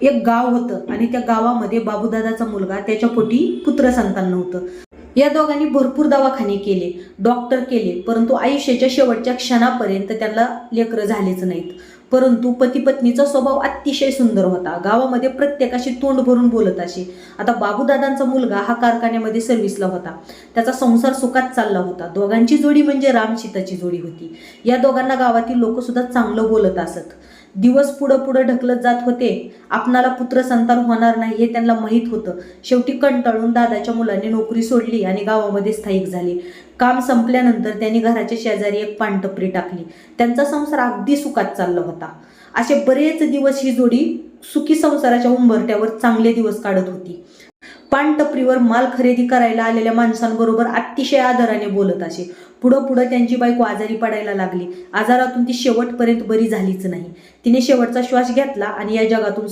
एक गाव होतं आणि त्या गावामध्ये बाबूदादाचा मुलगा, त्याच्या पोटी पुत्र संतान नव्हतं. या दोघांनी भरपूर दवाखाने केले, डॉक्टर केले, परंतु आयुष्याच्या शेवटच्या क्षणापर्यंत त्यांना लेकरं झालेच नाहीत. परंतु पती पत्नीचा स्वभाव अतिशय सुंदर होता. गावामध्ये प्रत्येकाशी तोंड भरून बोलत असे. आता बाबूदादांचा मुलगा हा कारखान्यामध्ये सर्व्हिसला होता. त्याचा संसार सुखात चालला होता. दोघांची जोडी म्हणजे राम सीताची जोडी होती. या दोघांना गावातील लोक सुद्धा चांगलं बोलत असत. दिवस पुढं पुढं ढकलत जात होते. आपणाला पुत्र संतान होणार नाही हे त्यांना माहीत होतं. शेवटी कंटाळून दादाच्या मुलांनी नोकरी सोडली आणि गावामध्ये स्थायिक झाले. काम संपल्यानंतर त्यांनी घराच्या शेजारी एक पानटपरी टाकली. त्यांचा संसार अगदी सुखात चालला होता. असे बरेच दिवस ही जोडी सुखी संसाराच्या उंबरठ्यावर चांगले दिवस काढत होती. पानटपरीवर माल खरेदी करायला आलेल्या माणसांबरोबर अतिशय आदराने बोलत असे. पुढं पुढं त्यांची बायको आजारी पडायला लागली. आजारातून ती शेवटपर्यंत बरी झालीच नाही. तिने शेवटचा श्वास घेतला आणि या जगातून